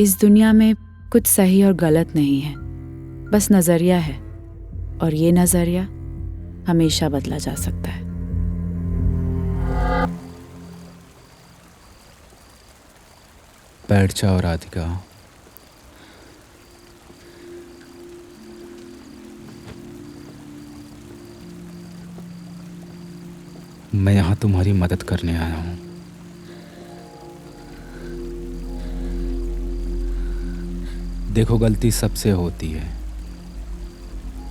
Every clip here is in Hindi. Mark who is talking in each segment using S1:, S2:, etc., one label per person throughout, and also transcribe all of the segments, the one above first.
S1: इस दुनिया में कुछ सही और गलत नहीं है, बस नज़रिया है, और ये नज़रिया हमेशा बदला जा सकता है।
S2: बैठ जाओ राधिका। मैं यहाँ तुम्हारी मदद करने आया हूँ। देखो, गलती सबसे होती है,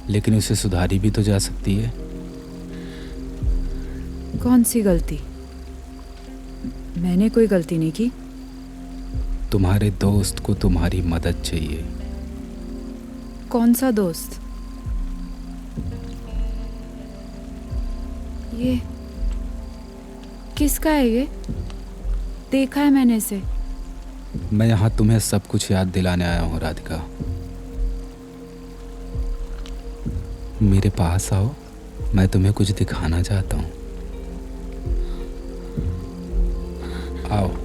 S2: लेकिन उसे सुधारी भी तो जा सकती है।
S1: कौन सी गलती? मैंने कोई गलती नहीं की।
S2: तुम्हारे दोस्त को तुम्हारी मदद चाहिए।
S1: कौन सा दोस्त? ये किसका है? ये देखा है मैंने इसे।
S2: मैं यहाँ तुम्हें सब कुछ याद दिलाने आया हूँ राधिका। मेरे पास आओ, मैं तुम्हें कुछ दिखाना चाहता हूँ। आओ।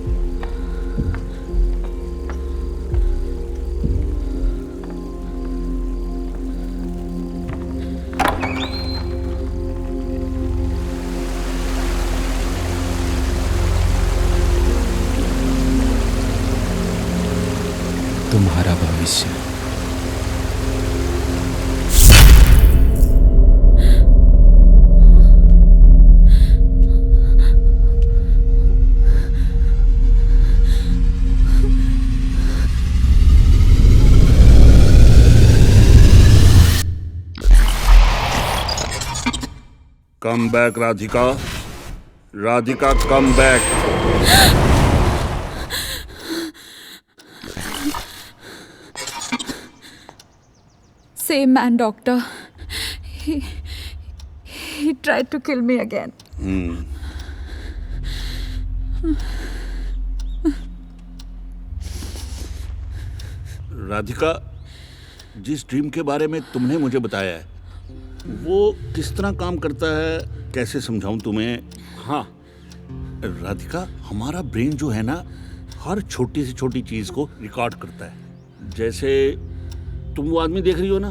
S2: तुम्हारा भविष्य।
S3: Come back Radhika, Radhika come back.
S1: Same man, doctor. He tried to kill me again.
S3: Radhika, जिस ड्रीम के बारे में तुमने मुझे बताया है, वो किस तरह काम करता है, कैसे समझाऊं तुम्हें? हाँ राधिका, हमारा ब्रेन जो है ना, हर छोटी से छोटी चीज को रिकॉर्ड करता है। जैसे तुम वो आदमी देख रही हो ना,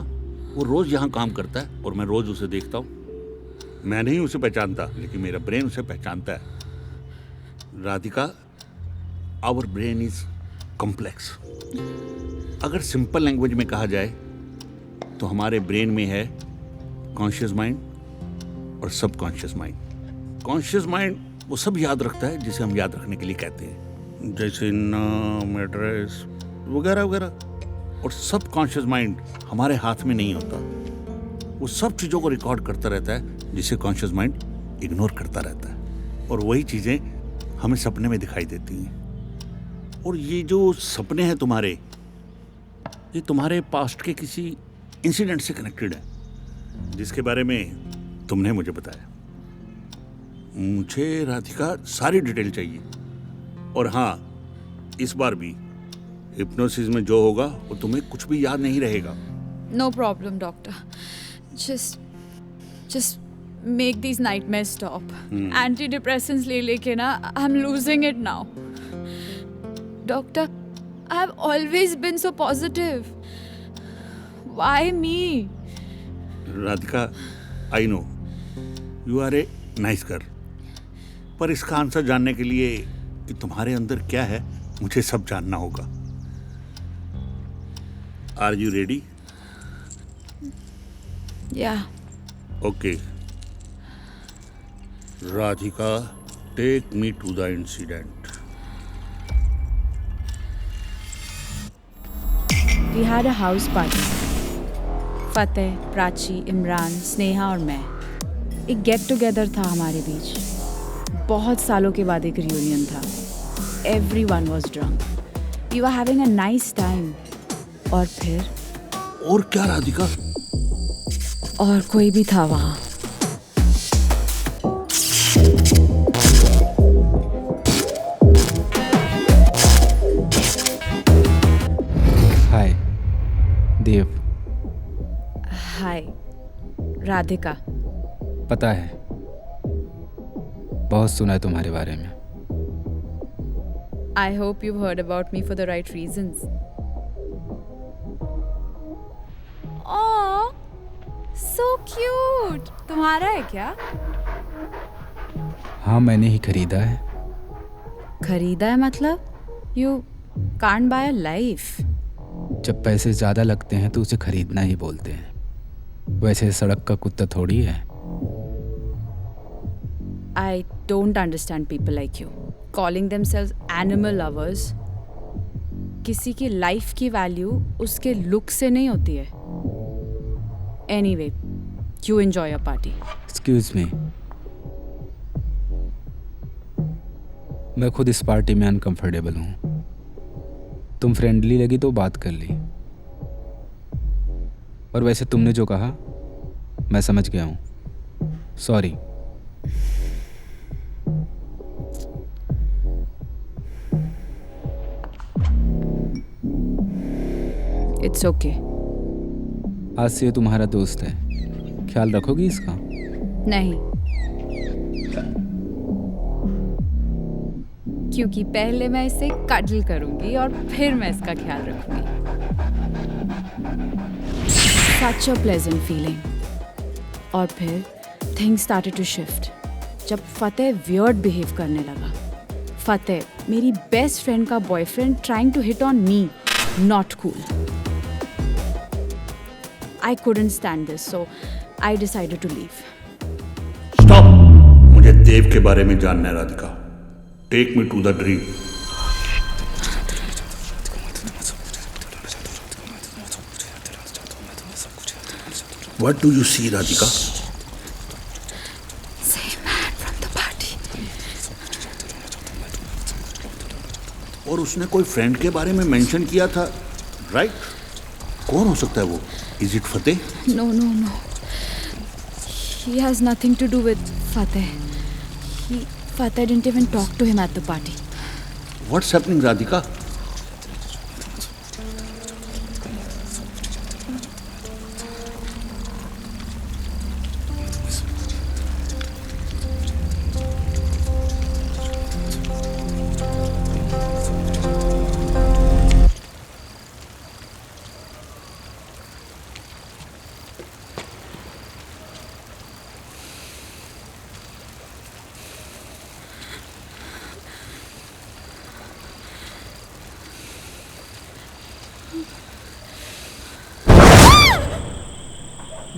S3: वो रोज यहाँ काम करता है और मैं रोज उसे देखता हूँ। मैं नहीं उसे पहचानता, लेकिन मेरा ब्रेन उसे पहचानता है। Radhika, our brain is complex. अगर सिंपल लैंग्वेज में कहा जाए तो हमारे ब्रेन में है कॉन्शियस माइंड और सबकॉन्शियस माइंड। कॉन्शियस माइंड वो सब याद रखता है जिसे हम याद रखने के लिए कहते हैं, जैसे नाम, एड्रेस वगैरह वगैरह। और सबकॉन्शियस माइंड हमारे हाथ में नहीं होता, वो सब चीज़ों को रिकॉर्ड करता रहता है जिसे कॉन्शियस माइंड इग्नोर करता रहता है। और वही चीज़ें हमें सपने में दिखाई देती हैं। और ये जो सपने हैं तुम्हारे, ये तुम्हारे पास्ट के किसी इंसिडेंट से कनेक्टेड है, जिसके बारे में तुमने मुझे बताया। मुझे राधिका सारी डिटेल चाहिए। और हाँ, इस बार भी हिप्नोसिस में जो होगा वो तुम्हें कुछ भी याद नहीं रहेगा।
S1: No problem, doctor. Just make these nightmares stop. Antidepressants ले लेके ना, I'm losing it now. Doctor, I've always been so positive. Why me?
S3: Radhika, I know you are a nice girl, पर इसका आंसर जानने के लिए कि तुम्हारे अंदर क्या है, मुझे सब जानना होगा। Are you ready?
S1: Yeah.
S3: Okay. Radhika, take me to the incident.
S1: We had a house party. फतेह, प्राची, इमरान, स्नेहा और मैं। एक गेट टुगेदर था हमारे बीच। बहुत सालों के बाद एक रियूनियन था। Everyone was drunk. We were having a nice time. और फिर?
S3: और क्या राधिका?
S1: और कोई भी था वहाँ।
S2: हाय देव।
S1: हाय राधिका।
S2: पता है, बहुत सुना है तुम्हारे बारे में।
S1: I hope you've heard about me for the right reasons. Oh, so cute. तुम्हारा है क्या?
S2: हाँ, मैंने ही खरीदा है।
S1: खरीदा है मतलब? You can't buy a life.
S2: जब पैसे ज़्यादा लगते हैं तो उसे खरीदना ही बोलते हैं। वैसे सड़क का कुत्ता थोड़ी है।
S1: I don't understand people like you. Calling themselves animal lovers. किसी की लाइफ की वैल्यू उसके लुक से नहीं होती है। Anyway, you enjoy your party.
S2: Excuse me, मैं खुद इस पार्टी में अनकंफर्टेबल हूँ। तुम फ्रेंडली लगी तो बात कर ली, और वैसे तुमने जो कहा मैं समझ गया हूँ। सॉरी।
S1: It's okay.
S2: आज से ये तुम्हारा दोस्त है, ख्याल रखोगी इसका?
S1: नहीं, क्योंकि पहले मैं इसे कडल करूंगी और फिर मैं इसका ख्याल रखूंगी। Such a pleasant feeling. और फिर things started to shift. जब फतेह weird behave करने लगा। फतेह, मेरी बेस्ट फ्रेंड का boyfriend trying to hit on me. Not cool. I couldn't stand this, so I decided to leave.
S3: Stop. मुझे देव के बारे में जानना है Radhika. Take me to the dream. What do you see, Radhika?
S1: Same man from the party.
S3: और उसने कोई फ्रेंड के बारे में मेंशन किया था, राइट? कौन हो सकता है वो? Is it Fateh?
S1: No, no, no. He has nothing to do with Fateh. Fateh didn't even talk to him at the party.
S3: What's happening Radhika?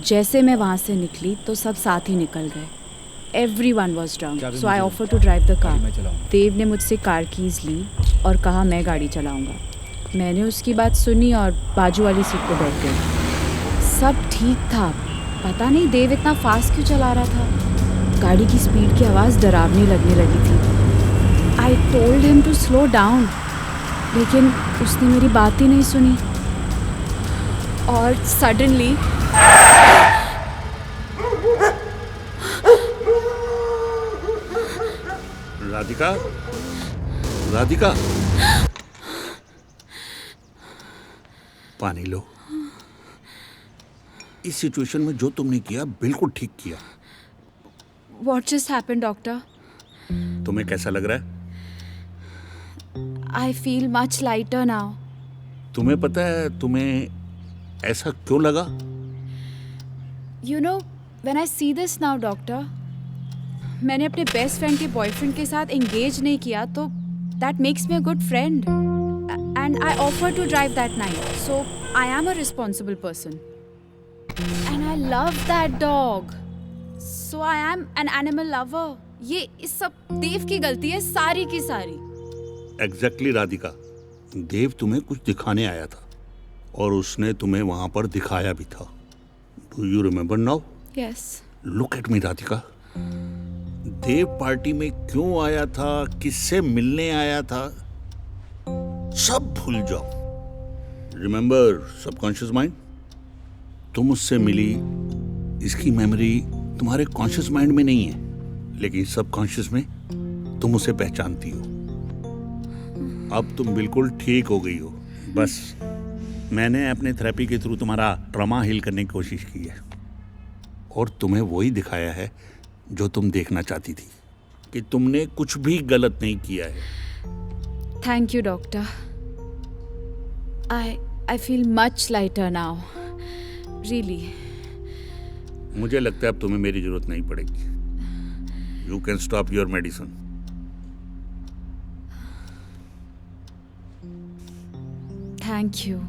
S1: जैसे मैं वहाँ से निकली तो सब साथ ही निकल गए। Everyone was drunk,
S2: चाबी
S1: so I
S2: मुझे
S1: offered to drive the car.
S2: मैं चलाऊंगा।
S1: देव ने मुझसे कार कीज ली और कहा मैं गाड़ी चलाऊंगा। मैंने उसकी बात सुनी और बाजू वाली सीट पर बैठ गई। सब ठीक था, पता नहीं देव इतना फास्ट क्यों चला रहा था। गाड़ी की स्पीड की आवाज़ डरावनी लगने लगी थी। I told him to slow down, लेकिन उसने मेरी बात ही नहीं सुनी। और सडनली
S3: राधिका, राधिका, पानी लो। इस सिचुएशन में जो तुमने किया बिल्कुल ठीक किया।
S1: What just happened, doctor?
S3: तुम्हें कैसा लग रहा है?
S1: I feel much lighter now.
S3: तुम्हें पता है तुम्हें ऐसा क्यों लगा?
S1: You know, when I see this now, doctor, मैंने अपने बेस्ट फ्रेंड के बॉयफ्रेंड के साथ एंगेज नहीं किया तो that makes me a good friend. And I offered to drive that night, so I am a responsible person. And I love that dog. So I am an animal lover. ये इस सब देव की गलती है, सारी की सारी।
S3: एग्जैक्टली राधिका, देव तुम्हें कुछ दिखाने आया था और उसने तुम्हें वहां पर दिखाया भी था। Do you remember now?
S1: Yes.
S3: Look at me Radhika. Dev party में क्यों आया था, किससे मिलने आया था, सब भूल जाओ। Remember subconscious mind. तुम उससे मिली, इसकी मेमोरी तुम्हारे कॉन्शियस माइंड में नहीं है, लेकिन सबकॉन्शियस में तुम उसे पहचानती हो। अब तुम बिल्कुल ठीक हो गई हो। बस मैंने अपने थेरेपी के थ्रू तुम्हारा ट्रॉमा हील करने की कोशिश की है और तुम्हें वही दिखाया है जो तुम देखना चाहती थी, कि तुमने कुछ भी गलत नहीं किया है।
S1: Thank you, doctor. I feel much lighter now. Really.
S3: मुझे लगता है अब तुम्हें मेरी जरूरत नहीं पड़ेगी. You can stop your medicine.
S1: Thank you.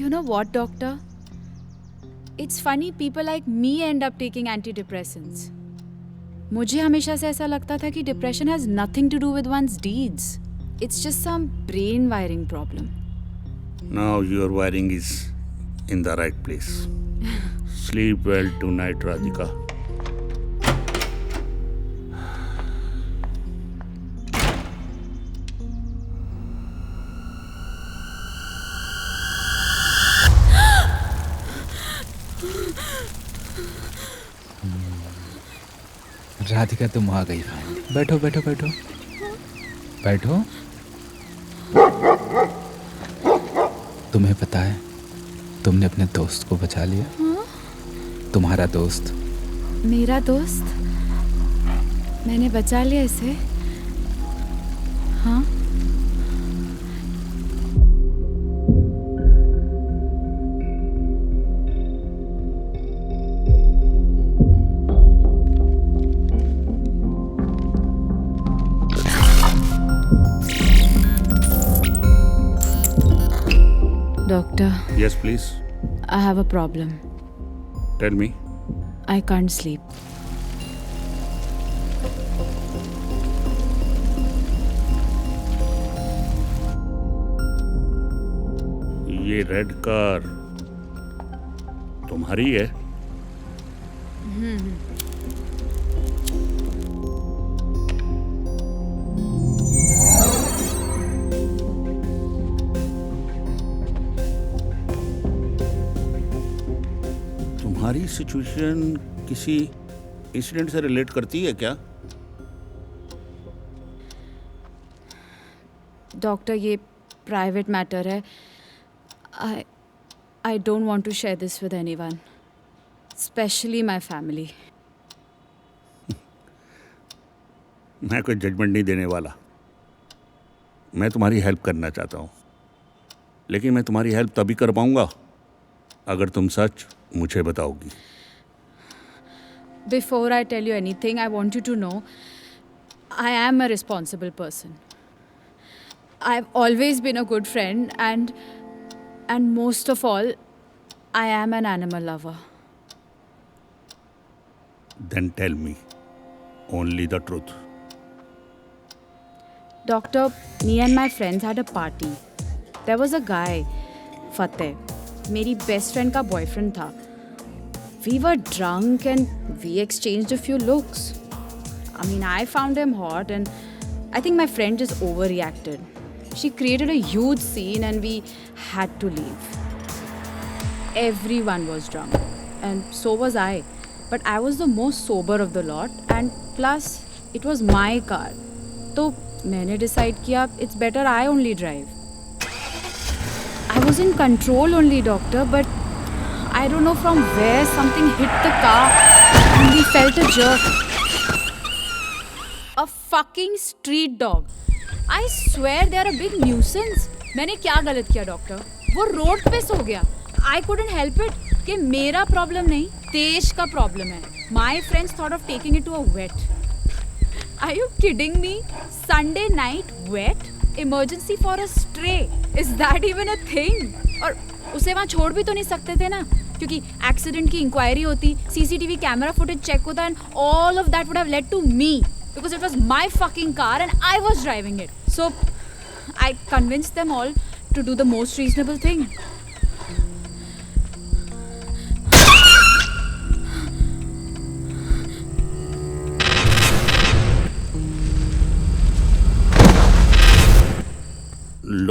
S1: You know what, doctor? It's funny people like me end up taking antidepressants. मुझे हमेशा से ऐसा लगता था कि depression has nothing to do with one's deeds. It's just some brain wiring problem.
S3: Now your wiring is in the right place. Sleep well tonight, Radhika.
S2: Radhika तुम आ गई फाइनली. बैठो बैठो बैठो बैठो. तुम्हें पता है तुमने अपने दोस्त को बचा लिया. तुम्हारा दोस्त.
S1: मेरा दोस्त? मैंने बचा लिया इसे? हाँ. Doctor,
S3: Yes, please.
S1: I have a problem.
S3: Tell me.
S1: I can't sleep.
S3: ये रेड कार तुम्हारी है? तुम्हारी सिचुएशन किसी इंसिडेंट से रिलेट करती है क्या?
S1: डॉक्टर, ये प्राइवेट मैटर है. I don't want to share this with anyone, especially my family.
S3: मैं कोई जजमेंट नहीं देने वाला. मैं तुम्हारी हेल्प करना चाहता हूँ, लेकिन मैं तुम्हारी हेल्प तभी कर पाऊंगा अगर तुम सच मुझे बताओगी.
S1: Before I tell you anything, I want you to know I am a responsible person. I've always been a good friend and most of all, I am an animal lover.
S3: Then tell me only the truth.
S1: Doctor, me and my friends had a party. There was a guy, Fateh, मेरी best friend का boyfriend था. We were drunk and we exchanged a few looks. I mean, I found him hot and I think my friend just overreacted. She created a huge scene and we had to leave. Everyone was drunk and so was I. But I was the most sober of the lot and plus it was my car. तो मैंने decide किया it's better I only drive. I was in control only, doctor, but I don't know from where something hit the car and we felt a jerk. A fucking street dog. I swear they are a big nuisance. मैंने क्या गलत किया डॉक्टर? वो रोड पे सो गया. I couldn't help it कि मेरा प्रॉब्लम नहीं, देश का प्रॉब्लम है. My friends thought of taking it to a vet. Are you kidding me? Sunday night vet? Emergency for a stray. Is that even a thing? और उसे वहाँ छोड़ भी तो नहीं सकते थे ना, क्योंकि एक्सीडेंट की इंक्वायरी होती, सीसीटीवी कैमरा फुटेज चेक होता and all of that would have led to me because it was my fucking car and I was driving it. So I convinced them all to do the most reasonable thing.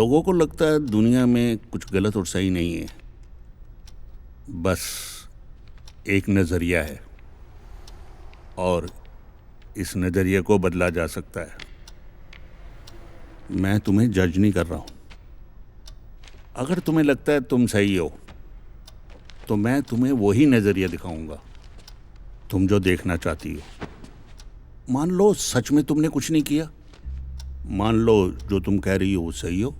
S3: लोगों को लगता है दुनिया में कुछ गलत और सही नहीं है, बस एक नज़रिया है और इस नज़रिए को बदला जा सकता है. मैं तुम्हें जज नहीं कर रहा हूं. अगर तुम्हें लगता है तुम सही हो तो मैं तुम्हें वही नजरिया दिखाऊंगा तुम जो देखना चाहती हो। मान लो सच में तुमने कुछ नहीं किया, मान लो जो तुम कह रही हो वो सही हो,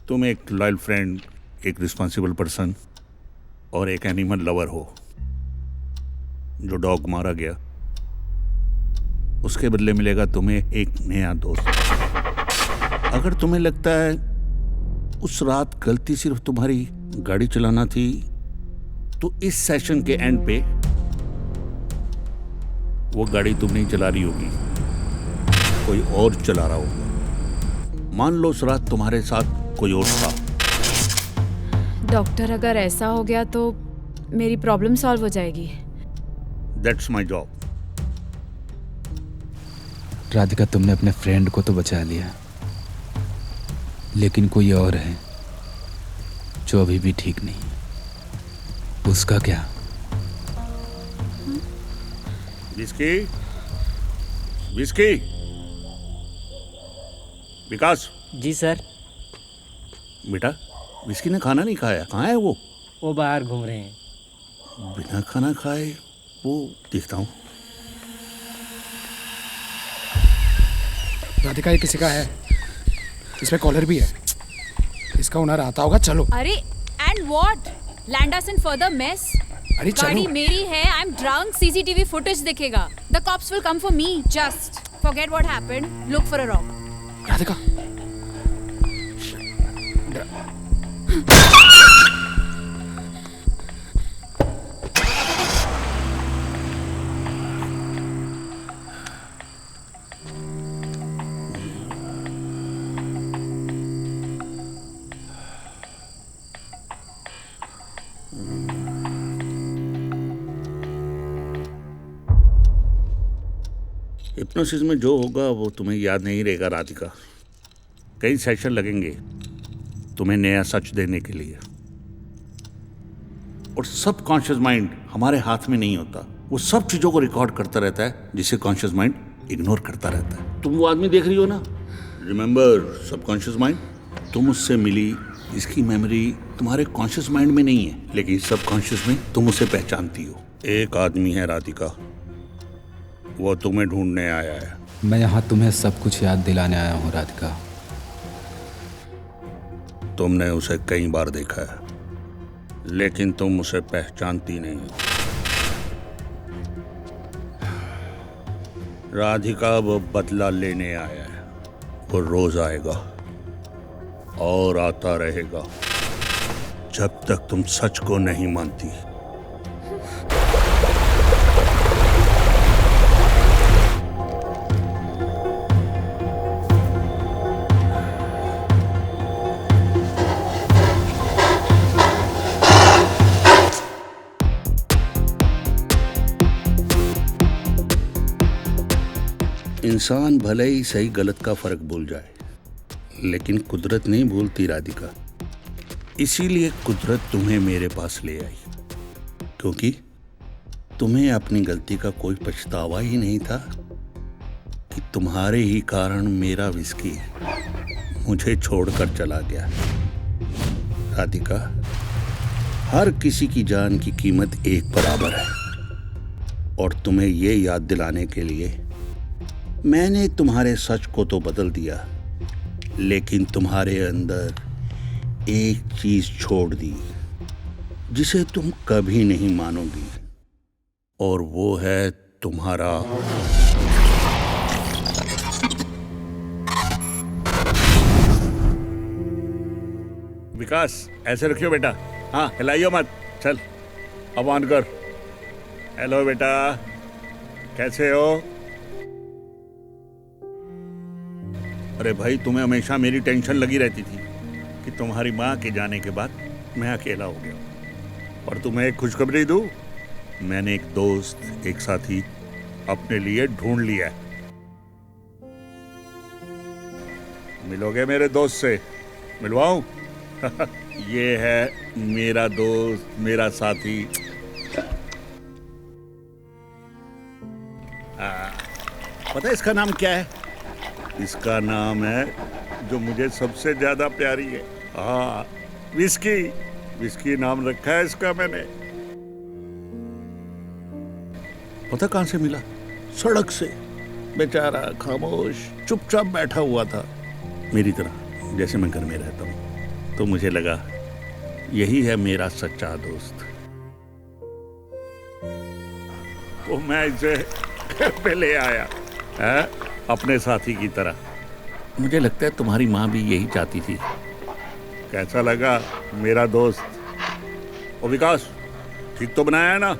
S3: तुम एक लॉयल फ्रेंड, एक रिस्पॉन्सिबल पर्सन और एक एनिमल लवर हो। जो डॉग मारा गया उसके बदले मिलेगा तुम्हें एक नया दोस्त। अगर तुम्हें लगता है उस रात गलती सिर्फ तुम्हारी गाड़ी चलाना थी, तो इस सेशन के एंड पे वो गाड़ी तुम नहीं चला रही होगी, कोई और चला रहा होगा। मान लो उस रात तुम्हारे साथ कोई और था।
S1: डॉक्टर, अगर ऐसा हो गया तो मेरी प्रॉब्लम सॉल्व हो जाएगी।
S3: That's my job.
S2: राधिका, तुमने अपने फ्रेंड को तो बचा लिया, लेकिन कोई और है जो अभी भी ठीक नहीं। उसका क्या?
S3: विस्की, विस्की, विकास।
S4: जी सर।
S3: बेटा, विस्की ने खाना नहीं खाया। कहाँ है वो?
S4: वो बाहर घूम रहे हैं।
S3: बिना खाना खाए? वो देखता हूँ।
S5: राधिका, ये किसी का है, इसमें कॉलर भी है। इसका ओनर आता होगा। चलो।
S1: अरे and what? Land us in further mess?
S5: अरे
S1: गाड़ी
S5: चलो।
S1: मेरी है, I am drunk, CCTV footage दिखेगा। The cops will come for me. Just forget what happened, look for a rock.
S5: Radhika,
S3: hypnosis में जो होगा वो तुम्हें याद नहीं रहेगा राधिका। कई सेशन लगेंगे तुम्हें नया सच देने के लिए। और सब कॉन्शियस माइंड हमारे हाथ में नहीं होता। वो सब चीज़ों को रिकॉर्ड करता रहता है जिसे कॉन्शियस माइंड इग्नोर करता रहता है। तुम वो आदमी देख रही हो ना, रिमेंबर सबकॉन्शियस माइंड। तुम उससे मिली, इसकी मेमोरी तुम्हारे कॉन्शियस माइंड में नहीं है, लेकिन सबकॉन्शियस में तुम उसे पहचानती हो। एक आदमी है राधिका, वो तुम्हें ढूंढने आया है।
S2: मैं यहाँ तुम्हें सब कुछ याद दिलाने आया हूँ राधिका।
S3: तुमने उसे कई बार देखा है, लेकिन तुम उसे पहचानती नहीं हो। राधिका वो बदला लेने आया है। वो रोज आएगा और आता रहेगा जब तक तुम सच को नहीं मानती। इंसान भले ही सही गलत का फर्क भूल जाए, लेकिन कुदरत नहीं भूलती राधिका। इसीलिए कुदरत तुम्हें मेरे पास ले आई, क्योंकि तुम्हें अपनी गलती का कोई पछतावा ही नहीं था कि तुम्हारे ही कारण मेरा विस्की मुझे छोड़कर चला गया। राधिका, हर किसी की जान की कीमत एक बराबर है, और तुम्हें ये याद दिलाने के लिए मैंने तुम्हारे सच को तो बदल दिया, लेकिन तुम्हारे अंदर एक चीज छोड़ दी जिसे तुम कभी नहीं मानोगी, और वो है तुम्हारा विकास। ऐसे रखियो बेटा, हाँ हिलाइयो मत। चल अब ऑन कर। हेलो बेटा, कैसे हो? अरे भाई, तुम्हें हमेशा मेरी टेंशन लगी रहती थी कि तुम्हारी माँ के जाने के बाद मैं अकेला हो गया। और तुम्हें एक खुशखबरी दूँ, मैंने एक दोस्त, एक साथी अपने लिए ढूंढ लिया है। मिलोगे मेरे दोस्त से? मिलवाऊं? ये है मेरा दोस्त, मेरा साथी। पता है इसका नाम क्या है? इसका नाम है जो मुझे सबसे ज्यादा प्यारी है, हाँ, विस्की। विस्की नाम रखा है इसका मैंने। पता कहां से मिला? सड़क से। बेचारा खामोश चुपचाप बैठा हुआ था, मेरी तरह जैसे मैं घर में रहता हूं। तो मुझे लगा यही है मेरा सच्चा दोस्त। तो मैं इसे घर पे ले आया है, अपने साथी की तरह। मुझे लगता है तुम्हारी माँ भी यही चाहती थी। कैसा लगा मेरा दोस्त? ओ विकास, ठीक तो बनाया है ना?